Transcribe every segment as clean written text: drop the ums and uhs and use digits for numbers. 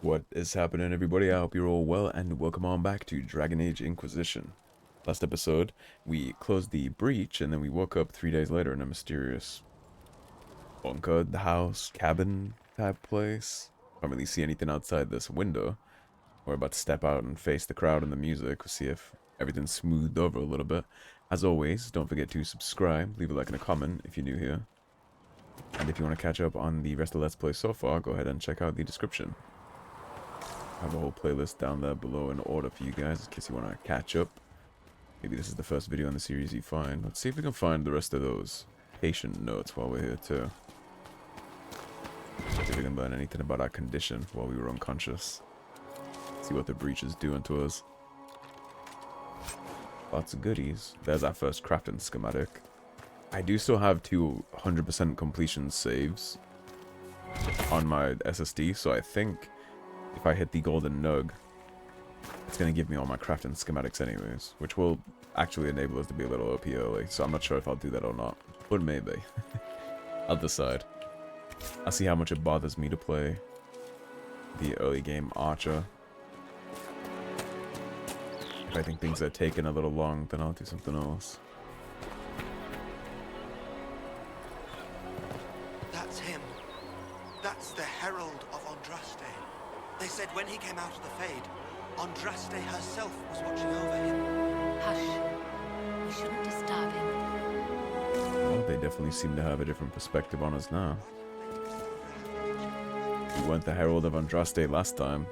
What is happening, everybody? I hope you're all well, and welcome on back to Dragon Age Inquisition. Last episode, we closed the breach, and then we woke up 3 days later in a mysterious bunker, the house, cabin type place. Can't really see anything outside this window. We're about to step out and face the crowd and the music, see if everything's smoothed over a little bit. As always, don't forget to subscribe, leave a like and a comment if you're new here. And if you want to catch up on the rest of the Let's Play so far, go ahead and check out the description. I have a whole playlist down there below in order for you guys in case you want to catch up. Maybe this is the first video in the series you find. Let's see if we can find the rest of those patient notes while we're here too. See if we can learn anything about our condition while we were unconscious. See what the breach is doing to us. Lots of goodies. There's our first crafting schematic. I do still have 200% completion saves on my SSD, so I think if I hit the golden nug, it's going to give me all my crafting schematics anyways, which will actually enable us to be a little OP early, so I'm not sure if I'll do that or not, but maybe. I'll decide. I'll see how much it bothers me to play the early game Archer. If I think things are taking a little long, then I'll do something else. That's him. That's the Herald of Andraste. They said when he came out of the Fade, Andraste herself was watching over him. Hush. We shouldn't disturb him. Well, they definitely seem to have a different perspective on us now. We weren't the Herald of Andraste last time.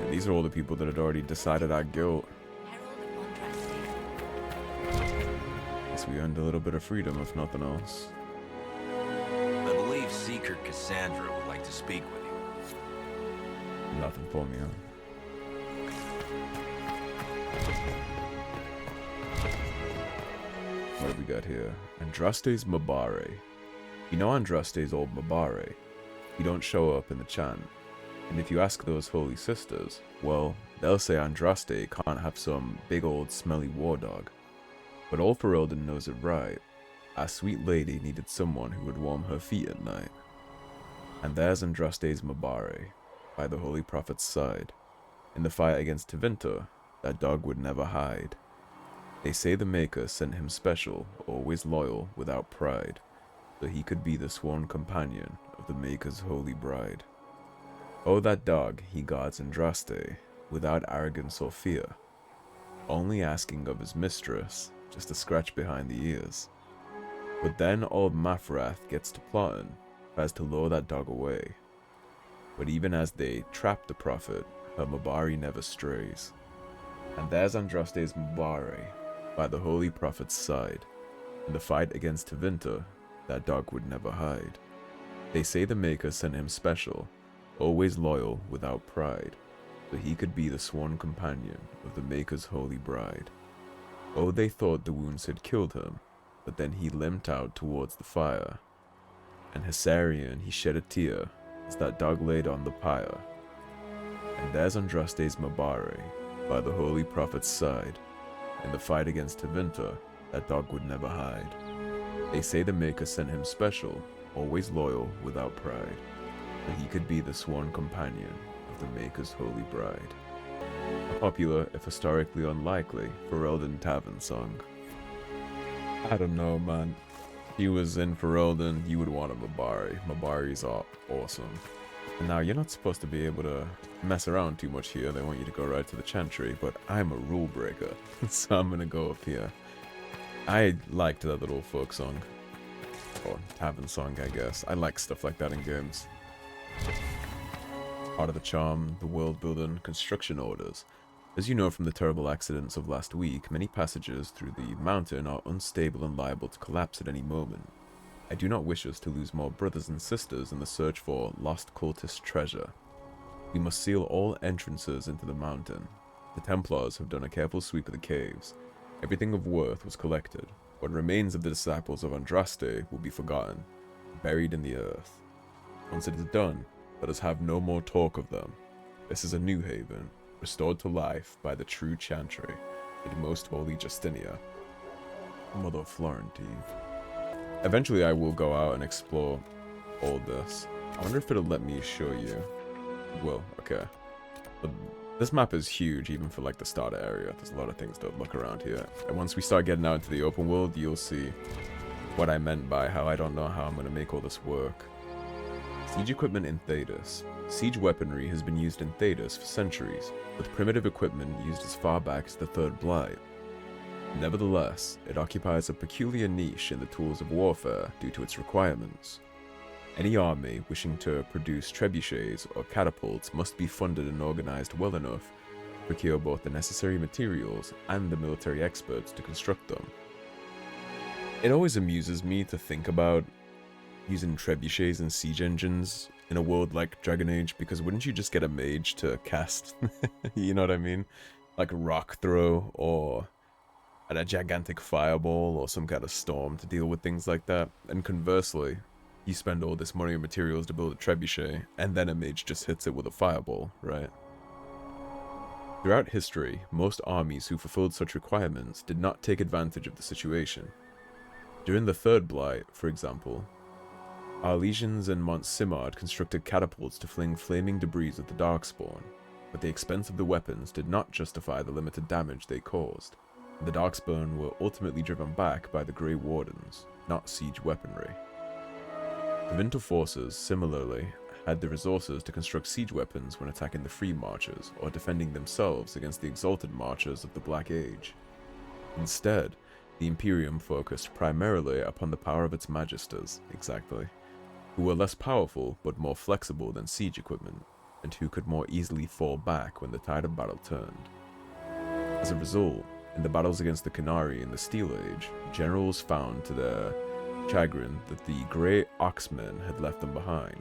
And these are all the people that had already decided our guilt. Herald of Andraste. Guess we earned a little bit of freedom, if nothing else. I believe Seeker Cassandra would like to speak with you. Nothing for me, huh? What have we got here? Andraste's Mabare. You know Andraste's old Mabare. You don't show up in the chant. And if you ask those holy sisters, well, they'll say Andraste can't have some big old smelly war dog. But all Ferelden knows it right. Our sweet lady needed someone who would warm her feet at night. And there's Andraste's Mabare, by the Holy Prophet's side. In the fight against Tevinter, that dog would never hide. They say the Maker sent him special, always loyal, without pride, so he could be the sworn companion of the Maker's holy bride. Oh, that dog, he guards Andraste, without arrogance or fear, only asking of his mistress just a scratch behind the ears. But then old Mafrath gets to plotting, tries to lure that dog away. But even as they trap the prophet, her Mabari never strays. And there's Andraste's Mabare, by the holy prophet's side. In the fight against Tevinter, that dog would never hide. They say the Maker sent him special, always loyal without pride, so he could be the sworn companion of the Maker's holy bride. Oh, they thought the wounds had killed him, but then he limped out towards the fire. And Hessarian, he shed a tear as that dog laid on the pyre. And there's Andraste's Mabare, by the holy prophet's side. In the fight against Tevinter, that dog would never hide. They say the Maker sent him special, always loyal without pride, that he could be the sworn companion of the Maker's holy bride. A popular, if historically unlikely, Ferelden tavern song. I don't know, man. If you was in Ferelden, you would want a Mabari. Mabaris are awesome. And now, you're not supposed to be able to mess around too much here. They want you to go right to the Chantry, but I'm a rule breaker, so I'm gonna go up here. I liked that little folk song. Or tavern song, I guess. I like stuff like that in games. Part of the charm, the world building, construction orders. As you know from the terrible accidents of last week, many passages through the mountain are unstable and liable to collapse at any moment. I do not wish us to lose more brothers and sisters in the search for lost cultist treasure. We must seal all entrances into the mountain. The Templars have done a careful sweep of the caves. Everything of worth was collected. What remains of the disciples of Andraste will be forgotten, buried in the earth. Once it is done, let us have no more talk of them. This is a new haven, restored to life by the true Chantry, the most holy Justinia, Mother of Florentine. Eventually I will go out and explore all this. I wonder if it'll let me show you well, okay. But this map is huge, even for like the starter area. There's a lot of things to look around here. And once we start getting out into the open world, you'll see what I meant by how I don't know how I'm going to make all this work. Siege equipment in Thedas. Siege weaponry has been used in Thedas for centuries, with primitive equipment used as far back as the Third Blight. Nevertheless, it occupies a peculiar niche in the tools of warfare due to its requirements. Any army wishing to produce trebuchets or catapults must be funded and organized well enough to procure both the necessary materials and the military experts to construct them. It always amuses me to think about using trebuchets and siege engines in a world like Dragon Age, because wouldn't you just get a mage to cast, you know what I mean? Like a rock throw or a gigantic fireball or some kind of storm to deal with things like that. And conversely, you spend all this money and materials to build a trebuchet, and then a mage just hits it with a fireball, right? Throughout history, most armies who fulfilled such requirements did not take advantage of the situation. During the Third Blight, for example, our legions and Mont Simard constructed catapults to fling flaming debris at the Darkspawn, but the expense of the weapons did not justify the limited damage they caused. The Darkspawn were ultimately driven back by the Grey Wardens, not siege weaponry. The Winter forces, similarly, had the resources to construct siege weapons when attacking the Free Marchers or defending themselves against the Exalted Marchers of the Black Age. Instead, the Imperium focused primarily upon the power of its Magisters, exactly, who were less powerful but more flexible than siege equipment, and who could more easily fall back when the tide of battle turned. As a result, in the battles against the Qunari in the Steel Age, generals found to their chagrin that the Grey Oxmen had left them behind.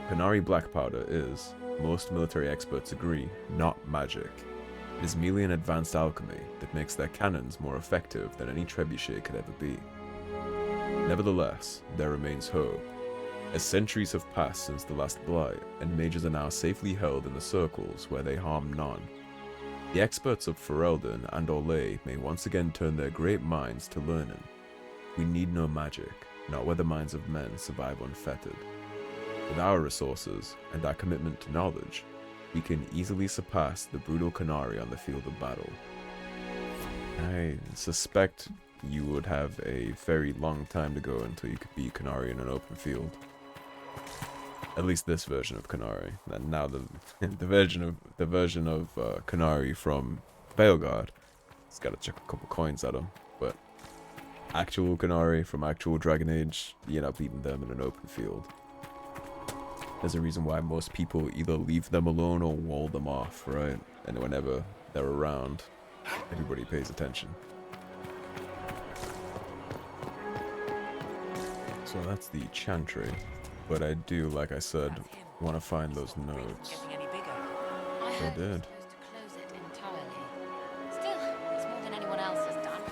Qunari black powder is, most military experts agree, not magic. It is merely an advanced alchemy that makes their cannons more effective than any trebuchet could ever be. Nevertheless, there remains hope. As centuries have passed since the last Blight, and mages are now safely held in the circles where they harm none, the experts of Ferelden and Orlais may once again turn their great minds to learning. We need no magic, not where the minds of men survive unfettered. With our resources, and our commitment to knowledge, we can easily surpass the brutal Qunari on the field of battle. I suspect you would have a very long time to go until you could beat Qunari in an open field. At least this version of Qunari. And now the version of Qunari from Veilguard, it's got to chuck a couple coins at him. But actual Qunari from actual Dragon Age, you're not beating them in an open field. There's a reason why most people either leave them alone or wall them off, right? And whenever they're around, everybody pays attention. So that's the Chantry. But I do, like I said, want to find those notes. I did. supposed to close it entirely. Still, it's more than anyone else has done.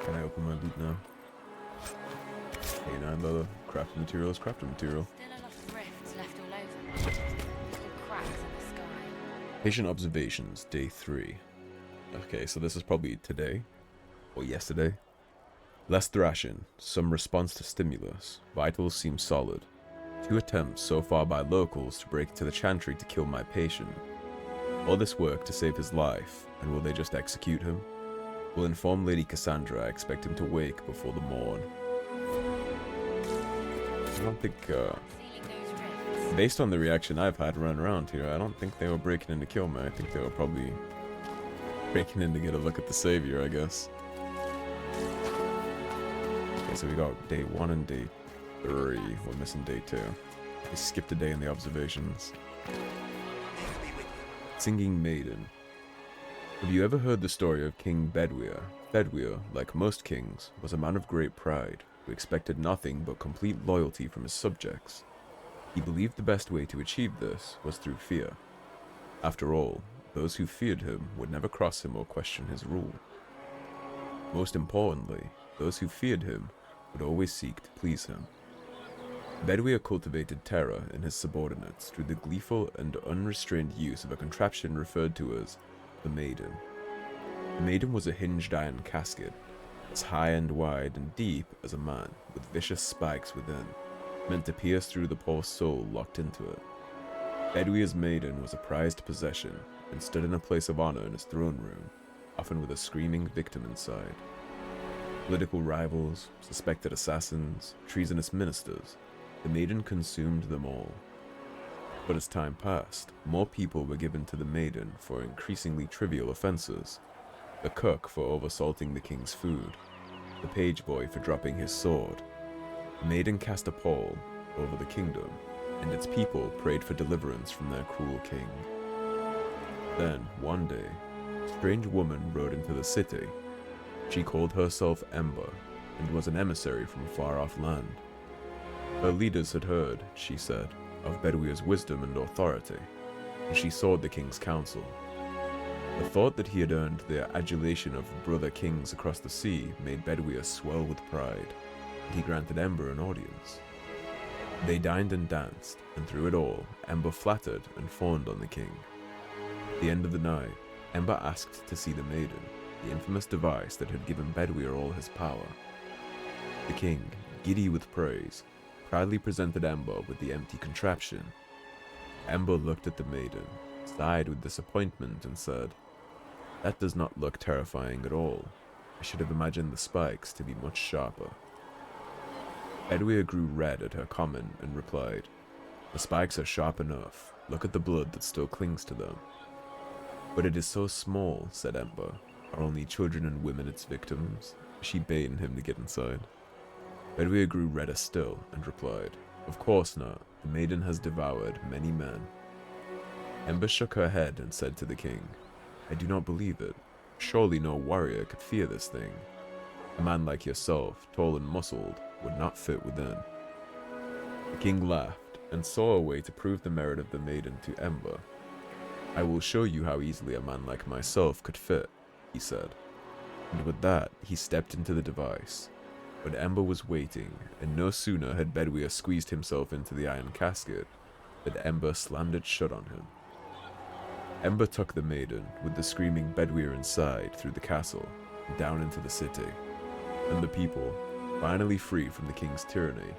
Can I open my boot now? K9 leather, crafting materials, crafting material. Still a lot of rifts left all over. Little cracks in the sky. Patient observations, day 3. Okay, so this is probably today or yesterday. Less thrashing, some response to stimulus. Vitals seem solid. 2 attempts so far by locals to break into the Chantry to kill my patient. All this work to save his life, and will they just execute him? Will inform Lady Cassandra I expect him to wake before the morn. I don't think, Sealing those rifts. based on the reaction I've had running around here, I don't think they were breaking in to kill me. I think they were probably breaking in to get a look at the savior, I guess. Okay, so we got day 1 and day 3. We're missing day 2. We skipped a day in the observations. Singing Maiden. Have you ever heard the story of King Bedwyr? Bedwyr, like most kings, was a man of great pride, who expected nothing but complete loyalty from his subjects. He believed the best way to achieve this was through fear. After all, those who feared him would never cross him or question his rule. Most importantly, those who feared him would always seek to please him. Bedwyr cultivated terror in his subordinates through the gleeful and unrestrained use of a contraption referred to as the Maiden. The Maiden was a hinged iron casket, as high and wide and deep as a man, with vicious spikes within, meant to pierce through the poor soul locked into it. Bedwyer's maiden was a prized possession and stood in a place of honor in his throne room, often with a screaming victim inside. Political rivals, suspected assassins, treasonous ministers, the maiden consumed them all. But as time passed, more people were given to the maiden for increasingly trivial offenses. The cook for oversalting the king's food, the page boy for dropping his sword. The maiden cast a pall over the kingdom, and its people prayed for deliverance from their cruel king. Then, one day, a strange woman rode into the city. She called herself Ember, and was an emissary from a far-off land. Her leaders had heard, she said, of Bedwyer's wisdom and authority, and she sought the king's counsel. The thought that he had earned the adulation of brother kings across the sea made Bedwyr swell with pride, and he granted Ember an audience. They dined and danced, and through it all, Ember flattered and fawned on the king. At the end of the night, Ember asked to see the maiden, the infamous device that had given Bedwyr all his power. The king, giddy with praise, proudly presented Ember with the empty contraption. Ember looked at the maiden, sighed with disappointment, and said, "That does not look terrifying at all. I should have imagined the spikes to be much sharper." Bedwyr grew red at her comment and replied, "The spikes are sharp enough. Look at the blood that still clings to them." "But it is so small," said Ember. "Are only children and women its victims?" She baited him to get inside. Bedwyr grew redder still and replied, "Of course not. The maiden has devoured many men." Ember shook her head and said to the king, "I do not believe it. Surely no warrior could fear this thing. A man like yourself, tall and muscled, would not fit within." The king laughed and saw a way to prove the merit of the maiden to Ember. "I will show you how easily a man like myself could fit," he said. And with that, he stepped into the device. But Ember was waiting, and no sooner had Bedwyr squeezed himself into the iron casket than Ember slammed it shut on him. Ember took the maiden, with the screaming Bedwyr inside, through the castle, and down into the city. And the people, finally free from the king's tyranny,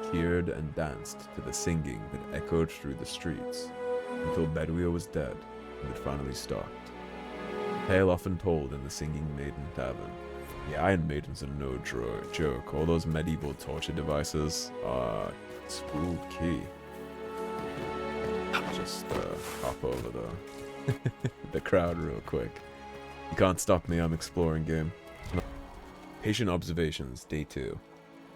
cheered and danced to the singing that echoed through the streets, until Bedwyr was dead, and it finally stopped. Tale often told in the Singing Maiden Tavern. The Iron Maidens are no joke. All those medieval torture devices are spooky. Just hop over the crowd real quick. You can't stop me, I'm exploring game. Patient observations, day 2.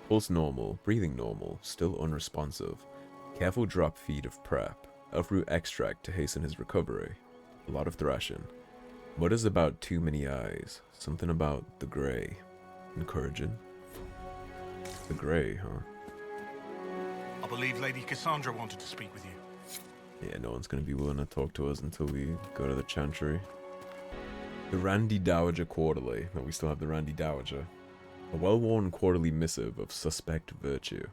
Pulse normal, breathing normal, still unresponsive. Careful drop feed of prep. Elfroot extract to hasten his recovery. A lot of thrashing. What is about too many eyes? Something about the grey. Encouraging? The grey, huh? I believe Lady Cassandra wanted to speak with you. Yeah, no one's gonna be willing to talk to us until we go to the Chantry. The Randy Dowager Quarterly. No, we still have the Randy Dowager. A well-worn quarterly missive of suspect virtue.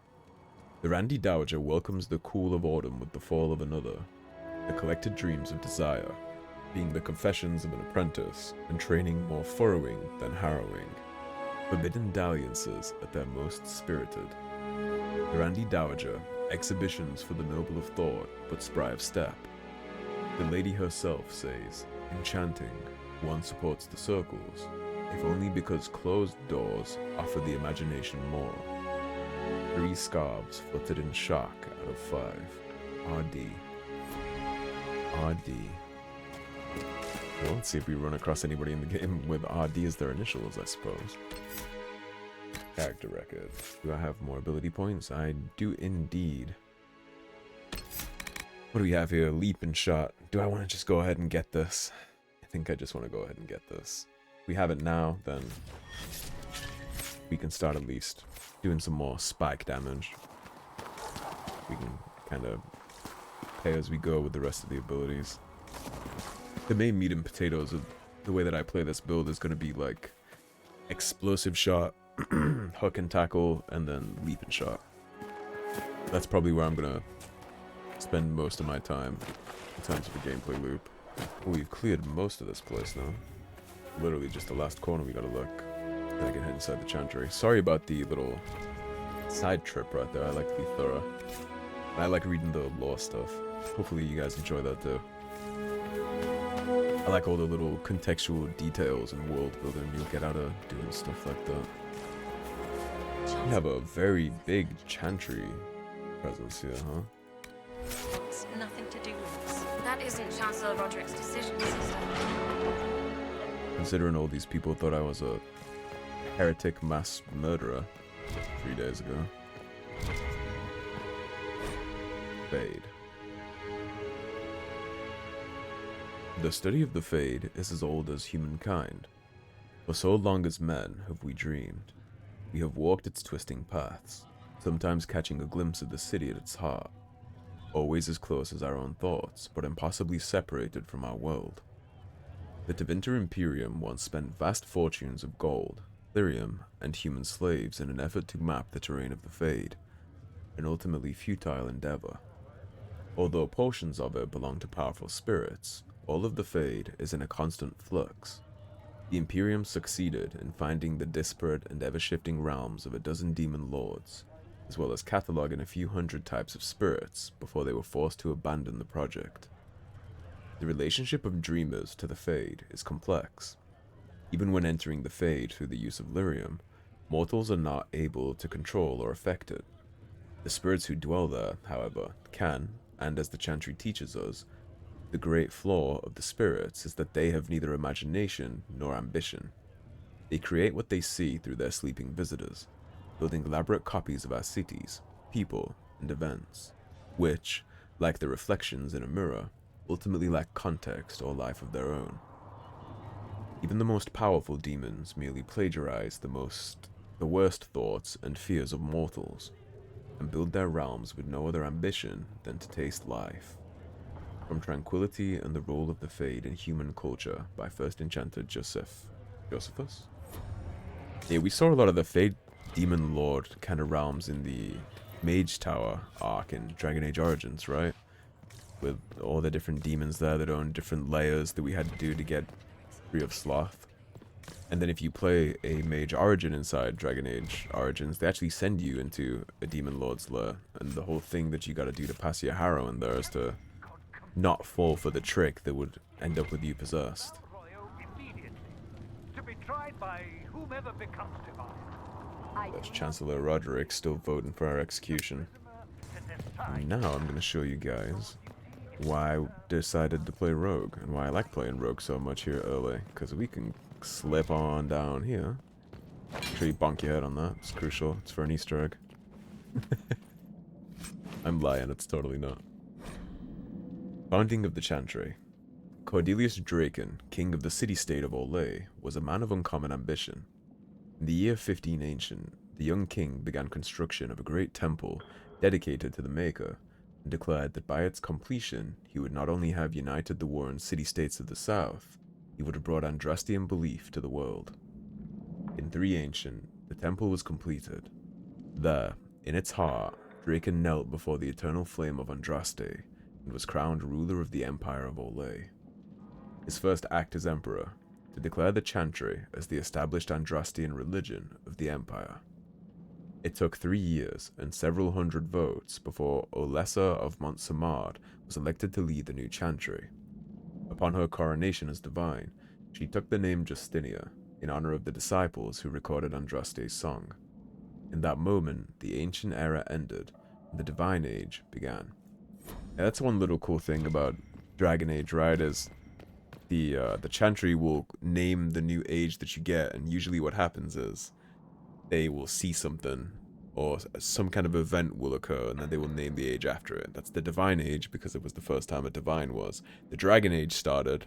The Randy Dowager welcomes the cool of autumn with the fall of another. The collected dreams of desire, being the confessions of an apprentice, and training more furrowing than harrowing. Forbidden dalliances at their most spirited. The Randy Dowager, exhibitions for the noble of thought, but spry of step. The lady herself says, enchanting, one supports the circles, if only because closed doors offer the imagination more. 3 scarves fluttered in shock out of 5. RD. RD. Well, let's see if we run across anybody in the game with RD as their initials, I suppose. Character record. Do I have more ability points? I do indeed. What do we have here? Leap and shot. Do I want to just go ahead and get this? I think I just want to go ahead and get this. If we have it now, then we can start at least doing some more spike damage. We can kind of pay as we go with the rest of the abilities. The main meat and potatoes of the way that I play this build is going to be like explosive shot, hook and tackle, and then leap and shot. That's probably where I'm going to spend most of my time in terms of the gameplay loop. We've cleared most of this place now. Literally just the last corner we gotta look. Then I can head inside the Chantry. Sorry about the little side trip right there. I like to be thorough. I like reading the lore stuff. Hopefully you guys enjoy that too. I like all the little contextual details and world building you'll get out of doing stuff like that. You have a very big Chantry presence here, huh? It's nothing to do with us. That isn't Chancellor Roderick's decision, sister. Considering all these people thought I was a heretic mass murderer 3 days ago. Fade. The study of the Fade is as old as humankind. For so long as men have we dreamed. We have walked its twisting paths, sometimes catching a glimpse of the city at its heart. Always as close as our own thoughts, but impossibly separated from our world. The Tevinter Imperium once spent vast fortunes of gold, lyrium, and human slaves in an effort to map the terrain of the Fade, an ultimately futile endeavor. Although portions of it belong to powerful spirits, all of the Fade is in a constant flux. The Imperium succeeded in finding the disparate and ever-shifting realms of a dozen demon lords, as well as cataloging a few hundred types of spirits before they were forced to abandon the project. The relationship of dreamers to the Fade is complex. Even when entering the Fade through the use of lyrium, mortals are not able to control or affect it. The spirits who dwell there, however, can, and as the Chantry teaches us, the great flaw of the spirits is that they have neither imagination nor ambition. They create what they see through their sleeping visitors, building elaborate copies of our cities, people, and events, which, like the reflections in a mirror, ultimately lack context or life of their own. Even the most powerful demons merely plagiarize the worst thoughts and fears of mortals, and build their realms with no other ambition than to taste life. From Tranquility and the Role of the Fade in Human Culture by First Enchanter Josephus? Yeah, we saw a lot of the Fade Demon Lord kind of realms in the Mage Tower arc in Dragon Age Origins, right? With all the different demons there that own different layers that we had to do to get free of Sloth. And then if you play a Mage Origin inside Dragon Age Origins, they actually send you into a Demon Lord's lair. And the whole thing that you gotta do to pass your Harrow in there is to not fall for the trick that would end up with you possessed. That's Chancellor Roderick still voting for our execution. And now I'm going to show you guys why I decided to play Rogue, and why I like playing Rogue so much here early, because we can slip on down here. Make sure you bonk your head on that, it's crucial, it's for an Easter egg. I'm lying, it's totally not. Founding of the Chantry. Cordelius Draken, king of the city-state of Olay, was a man of uncommon ambition. In the year 15 Ancient, the young king began construction of a great temple dedicated to the Maker, and declared that by its completion, he would not only have united the warring city-states of the south, he would have brought Andrastian belief to the world. In 3 Ancient, the temple was completed. There, in its heart, Draken knelt before the eternal flame of Andraste, and was crowned ruler of the Empire of Olay. His first act as emperor, to declare the Chantry as the established Andrastian religion of the Empire. It took 3 years and several hundred votes before Olessa of Montsamard was elected to lead the new Chantry. Upon her coronation as divine, she took the name Justinia, in honor of the disciples who recorded Andraste's song. In that moment, the ancient era ended, and the divine age began. Yeah, that's one little cool thing about Dragon Age, right, is the Chantry will name the new age that you get, and usually what happens is they will see something, or some kind of event will occur, and then they will name the age after it. That's the Divine Age, because it was the first time a Divine was. The Dragon Age started,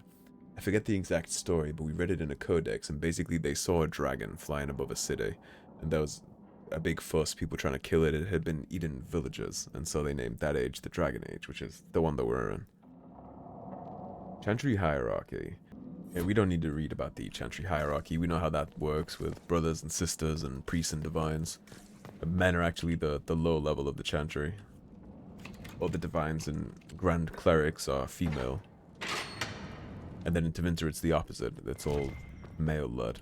I forget the exact story, but we read it in a codex, and basically they saw a dragon flying above a city, and there was a big fuss, people trying to kill it. It had been eating villagers, and so they named that age the Dragon Age, which is the one that we're in. Chantry hierarchy. Yeah, we don't need to read about the Chantry hierarchy. We know how that works with brothers and sisters and priests and divines. The men are actually the low level of the Chantry. All the divines and grand clerics are female. And then in Tevinter it's the opposite. It's all male-led.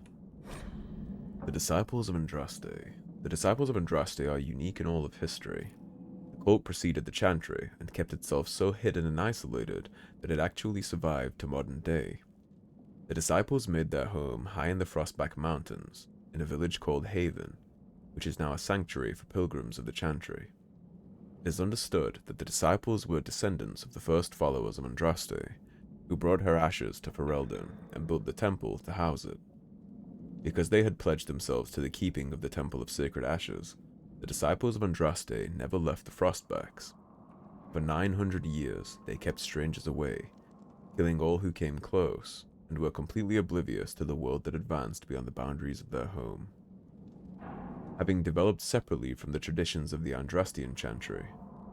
The Disciples of Andraste. The Disciples of Andraste are unique in all of history. The cult preceded the Chantry and kept itself so hidden and isolated that it actually survived to modern day. The disciples made their home high in the Frostback Mountains, in a village called Haven, which is now a sanctuary for pilgrims of the Chantry. It is understood that the disciples were descendants of the first followers of Andraste, who brought her ashes to Ferelden and built the temple to house it. Because they had pledged themselves to the keeping of the Temple of Sacred Ashes, the disciples of Andraste never left the Frostbacks. For 900 years, they kept strangers away, killing all who came close, and were completely oblivious to the world that advanced beyond the boundaries of their home. Having developed separately from the traditions of the Andrastian Chantry,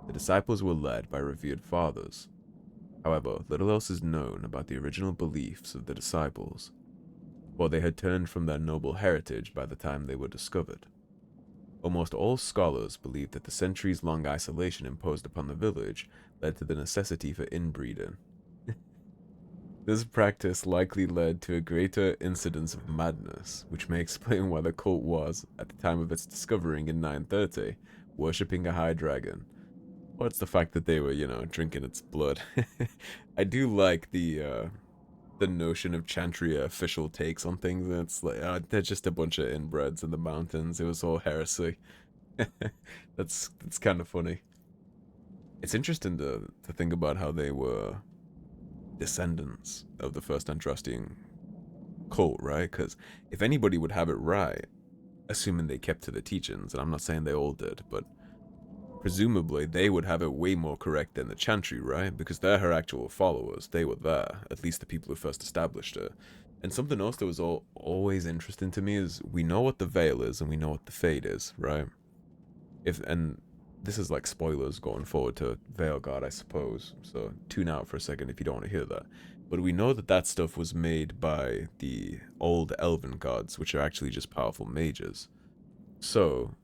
the disciples were led by revered fathers. However, little else is known about the original beliefs of the disciples, for they had turned from their noble heritage by the time they were discovered. Almost all scholars believe that the centuries-long isolation imposed upon the village led to the necessity for inbreeding. This practice likely led to a greater incidence of madness, which may explain why the cult was, at the time of its discovering in 930, worshipping a high dragon. Or it's the fact that they were, drinking its blood. I do like the notion of Chantry official takes on things. It's like, they're just a bunch of inbreds in the mountains. It was all heresy. That's kind of funny. It's interesting to think about how they were descendants of the first Andrastian cult, right? Because if anybody would have it right, assuming they kept to the teachings, and I'm not saying they all did, but presumably they would have it way more correct than the Chantry, right? Because they're her actual followers. They were there, at least the people who first established her. And something else that was always interesting to me is we know what the Veil is and we know what the Fade is, right? And this is like spoilers going forward to Veil God, I suppose. So tune out for a second if you don't want to hear that. But we know that that stuff was made by the old elven gods, which are actually just powerful mages. So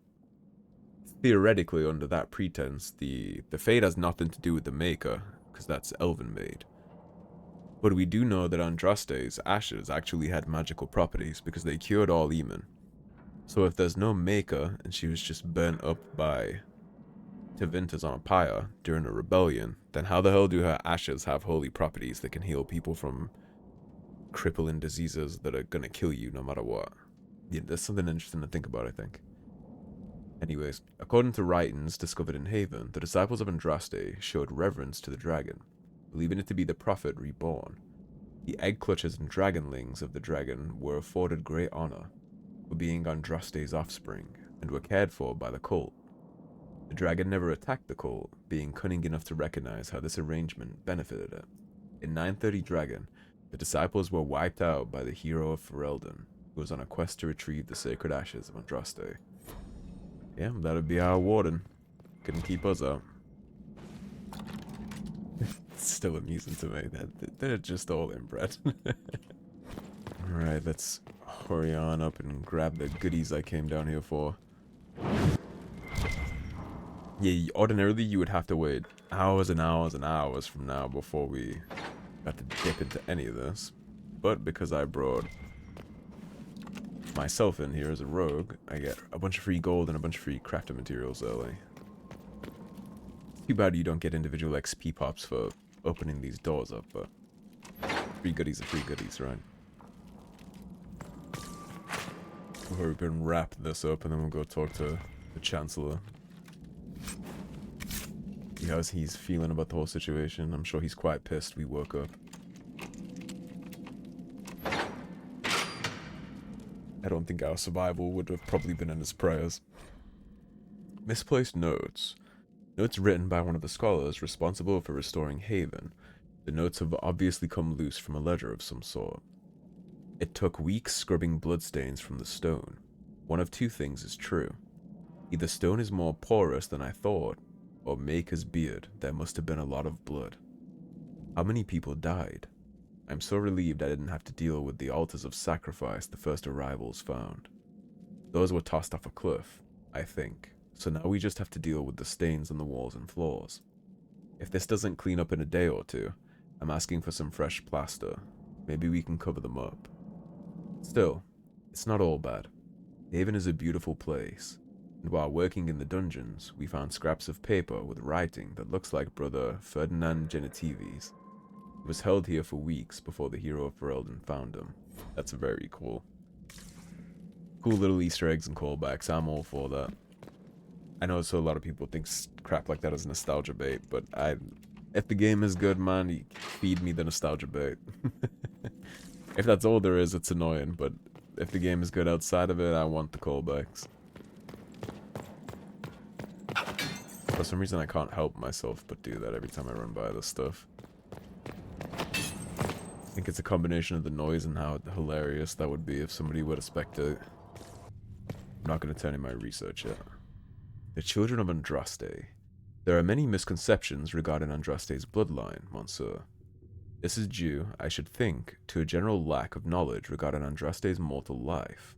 theoretically, under that pretense, the Fade has nothing to do with the Maker, because that's elven made. But we do know that Andraste's ashes actually had magical properties because they cured all Eamon. So if there's no Maker and she was just burnt up by Tevinter's on a pyre during a rebellion, then how the hell do her ashes have holy properties that can heal people from crippling diseases that are gonna kill you no matter what? Yeah, that's something interesting to think about, I think. Anyways, according to writings discovered in Haven, the disciples of Andraste showed reverence to the dragon, believing it to be the prophet reborn. The egg clutchers and dragonlings of the dragon were afforded great honor for being Andraste's offspring, and were cared for by the cult. The dragon never attacked the cult, being cunning enough to recognize how this arrangement benefited it. In 930 Dragon, the disciples were wiped out by the hero of Ferelden, who was on a quest to retrieve the sacred ashes of Andraste. Yeah, that'd be our warden. Couldn't keep us out. It's still amusing to me that they're just all inbred. Alright, let's hurry on up and grab the goodies I came down here for. Yeah, ordinarily you would have to wait hours and hours and hours from now before we got to dip into any of this. But because I brought myself in here as a rogue, I get a bunch of free gold and a bunch of free crafting materials early. Too bad you don't get individual XP pops for opening these doors up, but free goodies are free goodies, right? We're gonna wrap this up and then we'll go talk to the Chancellor. See how he's feeling about the whole situation. I'm sure he's quite pissed we woke up. I don't think our survival would have probably been in his prayers. Misplaced notes. Notes written by one of the scholars responsible for restoring Haven. The notes have obviously come loose from a ledger of some sort. It took weeks scrubbing bloodstains from the stone. One of two things is true. Either stone is more porous than I thought, or Maker's beard, there must have been a lot of blood. How many people died? I'm so relieved I didn't have to deal with the altars of sacrifice the first arrivals found. Those were tossed off a cliff, I think, so now we just have to deal with the stains on the walls and floors. If this doesn't clean up in a day or two, I'm asking for some fresh plaster. Maybe we can cover them up. Still, it's not all bad. Haven is a beautiful place. And while working in the dungeons, we found scraps of paper with writing that looks like Brother Ferdinand Genitivi's. He was held here for weeks before the hero of Herald found him. That's very cool. Cool little Easter eggs and callbacks, I'm all for that. I know so a lot of people think crap like that is nostalgia bait, but if the game is good, man, you feed me the nostalgia bait. If that's all there is, it's annoying, but if the game is good outside of it, I want the callbacks. For some reason, I can't help myself but do that every time I run by this stuff. I think it's a combination of the noise and how hilarious that would be if somebody were to spectate. I'm not going to turn in my research yet. The children of Andraste. There are many misconceptions regarding Andraste's bloodline, Monsieur. This is due, I should think, to a general lack of knowledge regarding Andraste's mortal life.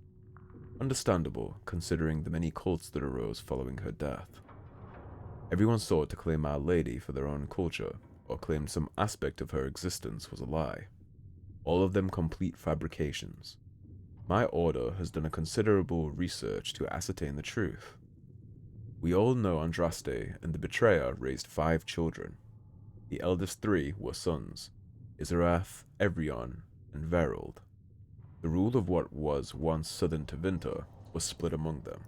Understandable, considering the many cults that arose following her death. Everyone sought to claim Our Lady for their own culture, or claimed some aspect of her existence was a lie. All of them complete fabrications. My order has done a considerable research to ascertain the truth. We all know Andraste and the betrayer raised 5 children. The eldest 3 were sons, Izarath, Evrion, and Herald. The rule of what was once southern Tevinter was split among them.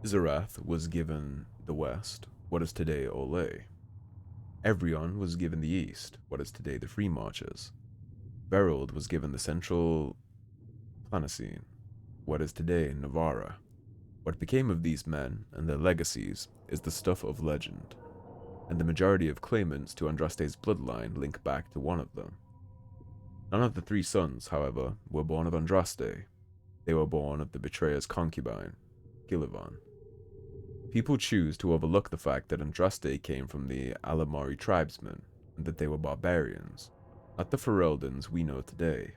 Izarath was given the west, what is today Olay. Evrion was given the east, what is today the Free Marches. Herald was given the central Planocene, what is today Navarra. What became of these men and their legacies is the stuff of legend, and the majority of claimants to Andraste's bloodline link back to one of them. None of the 3 sons, however, were born of Andraste. They were born of the betrayer's concubine, Gillivan. People choose to overlook the fact that Andraste came from the Alamari tribesmen, and that they were barbarians, not the Ferelden's we know today.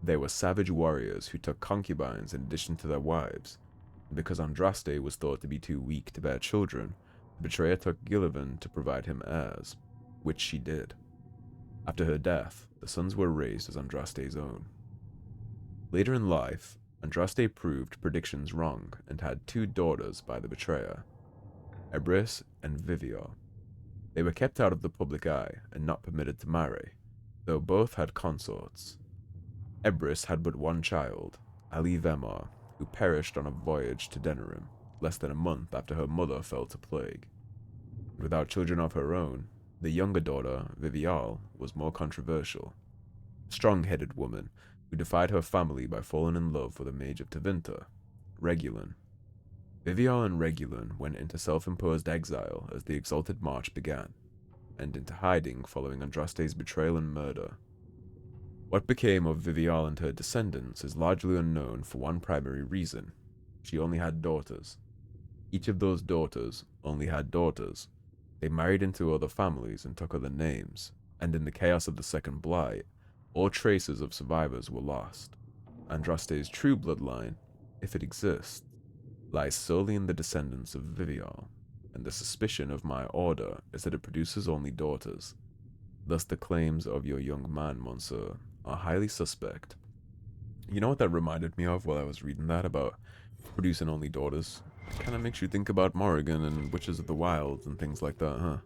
They were savage warriors who took concubines in addition to their wives, and because Andraste was thought to be too weak to bear children, the betrayer took Gillivan to provide him heirs, which she did. After her death, the sons were raised as Andraste's own. Later in life, Andraste proved predictions wrong and had 2 daughters by the betrayer, Ebris and Vivial. They were kept out of the public eye and not permitted to marry, though both had consorts. Ebris had but 1 child, Ali Vemar, who perished on a voyage to Denerim, less than a month after her mother fell to plague. Without children of her own, the younger daughter, Vivial, was more controversial. A strong-headed woman who defied her family by falling in love with a mage of Tevinter, Regulan. Vivial and Regulan went into self-imposed exile as the Exalted March began, and into hiding following Andraste's betrayal and murder. What became of Vivial and her descendants is largely unknown for one primary reason. She only had daughters. Each of those daughters only had daughters. They married into other families and took other names, and in the chaos of the Second Blight, all traces of survivors were lost. Andraste's true bloodline, if it exists, lies solely in the descendants of Vivial, and the suspicion of my order is that it produces only daughters. Thus the claims of your young man, Monsieur, are highly suspect. You know what that reminded me of while I was reading that about producing only daughters? It kind of makes you think about Morrigan and Witches of the Wilds and things like that, huh?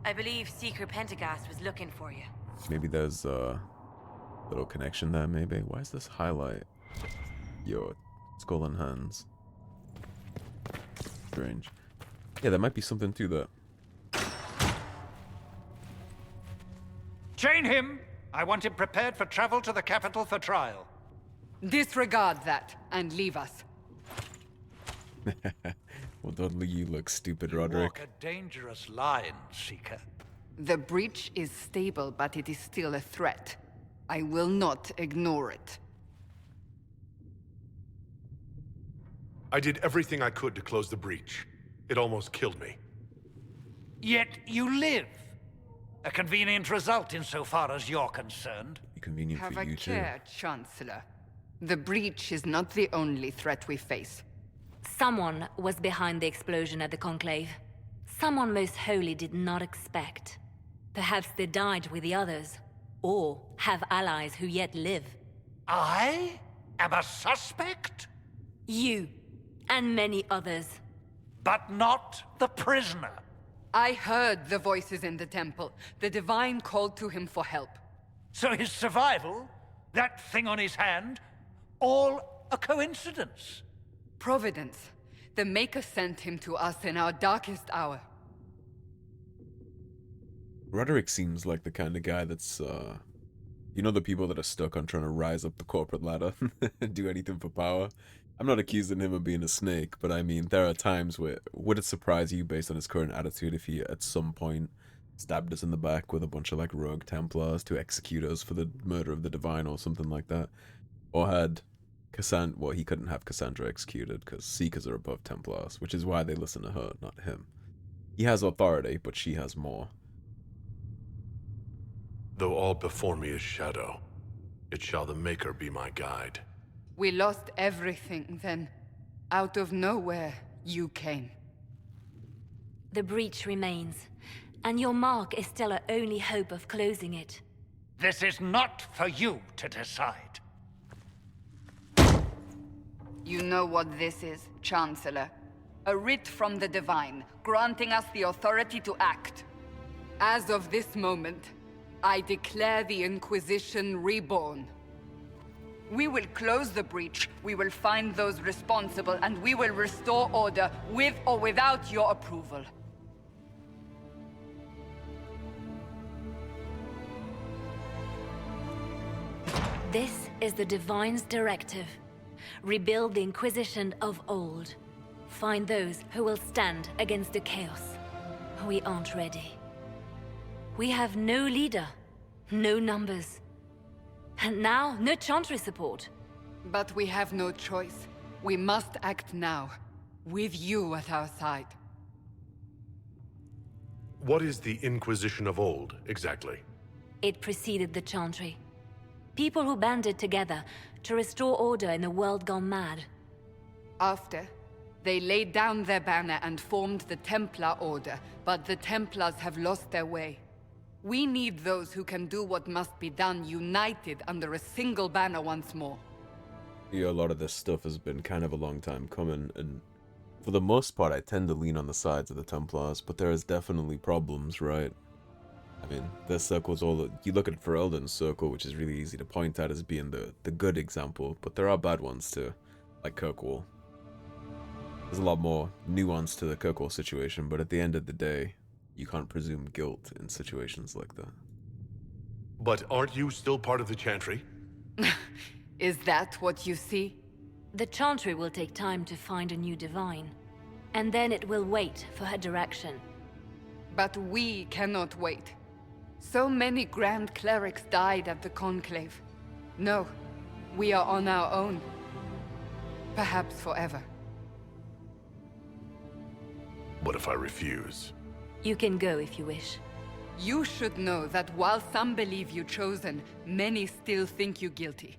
I believe Seeker Pentagast was looking for you. Maybe there's a little connection there, maybe. Why is this highlight your skull and hands? Strange. Yeah, there might be something to that. Chain him! I want him prepared for travel to the capital for trial. Disregard that and leave us. Well, don't you look stupid, You Roderick. walk a dangerous line, Seeker. The breach is stable, but it is still a threat. I will not ignore it. I did everything I could to close the breach. It almost killed me. Yet you live. A convenient result insofar as you're concerned. Be convenient Have for a you too. care, Chancellor. The breach is not the only threat we face. Someone was behind the explosion at the conclave. Someone most holy did not expect. Perhaps they died with the others, or have allies who yet live. I am a suspect? You, and many others. But not the prisoner. I heard the voices in the temple. The Divine called to him for help. So his survival, that thing on his hand, all a coincidence. Providence. The Maker sent him to us in our darkest hour. Roderick seems like the kind of guy that's, you know, the people that are stuck on trying to rise up the corporate ladder and do anything for power? I'm not accusing him of being a snake, but I mean, there are times where, would it surprise you based on his current attitude if he at some point stabbed us in the back with a bunch of like rogue Templars to execute us for the murder of the Divine or something like that? Or had Cassandra, well, he couldn't have Cassandra executed because Seekers are above Templars, which is why they listen to her, not him. He has authority, but she has more. Though all before me is shadow, it shall the Maker be my guide. We lost everything then. Out of nowhere, you came. The breach remains, and your mark is still our only hope of closing it. This is not for you to decide. You know what this is, Chancellor. A writ from the Divine, granting us the authority to act. As of this moment, I declare the Inquisition reborn. We will close the breach, we will find those responsible, and we will restore order with or without your approval. This is the Divine's directive. Rebuild the Inquisition of old. Find those who will stand against the chaos. We aren't ready. We have no leader, no numbers. And now, no Chantry support. But we have no choice. We must act now, with you at our side. What is the Inquisition of old, exactly? It preceded the Chantry. People who banded together to restore order in a world gone mad. After, they laid down their banner and formed the Templar Order, but the Templars have lost their way. We need those who can do what must be done, united under a single banner once more. Yeah, a lot of this stuff has been kind of a long time coming, and for the most part I tend to lean on the sides of the Templars, but there is definitely problems, right? I mean, their circle's all... You look at Ferelden's circle, which is really easy to point at as being the good example, but there are bad ones too, like Kirkwall. There's a lot more nuance to the Kirkwall situation, but at the end of the day, you can't presume guilt in situations like that. But aren't you still part of the Chantry? Is that what you see? The Chantry will take time to find a new Divine, and then it will wait for her direction. But we cannot wait. So many Grand Clerics died at the conclave. No, we are on our own. Perhaps forever. What if I refuse? You can go if you wish. You should know that while some believe you chosen, many still think you guilty.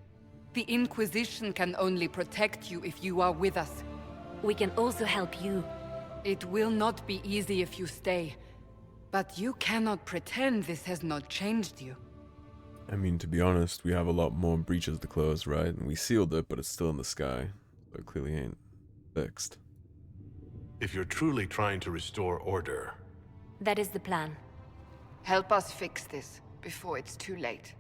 The Inquisition can only protect you if you are with us. We can also help you. It will not be easy if you stay. But you cannot pretend this has not changed you. I mean, to be honest, we have a lot more breaches to close, right? And we sealed it, but it's still in the sky. So it clearly ain't fixed. If you're truly trying to restore order... That is the plan. Help us fix this, before it's too late.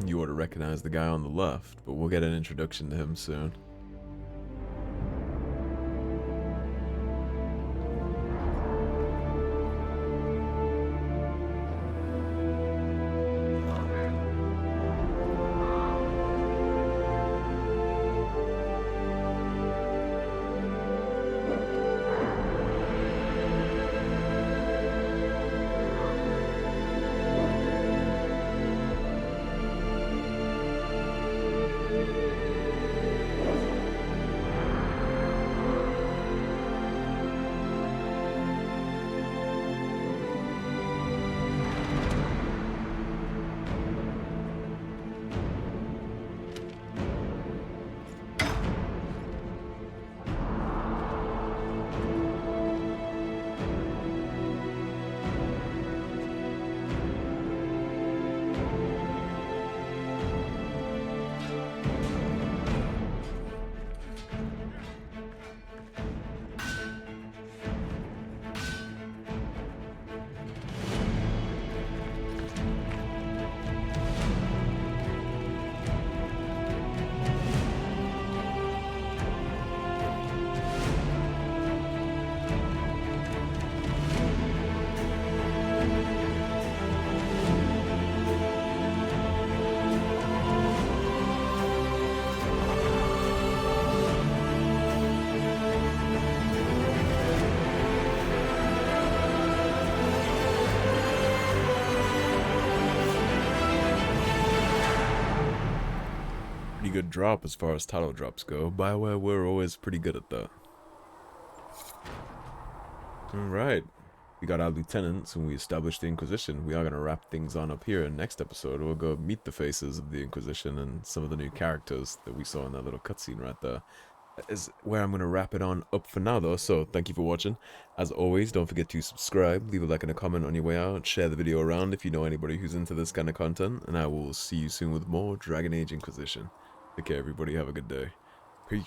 You ought to recognize the guy on the left, but we'll get an introduction to him soon. good drop as far as title drops go. BioWare were always pretty good at that. Alright. We got our lieutenants and we established the Inquisition. We are going to wrap things on up here. In next episode, we'll go meet the faces of the Inquisition and some of the new characters that we saw in that little cutscene right there. That is where I'm going to wrap it on up for now though. So thank you for watching. As always, don't forget to subscribe, leave a like and a comment on your way out, share the video around if you know anybody who's into this kind of content, and I will see you soon with more Dragon Age Inquisition. Take care everybody, have a good day. Peace.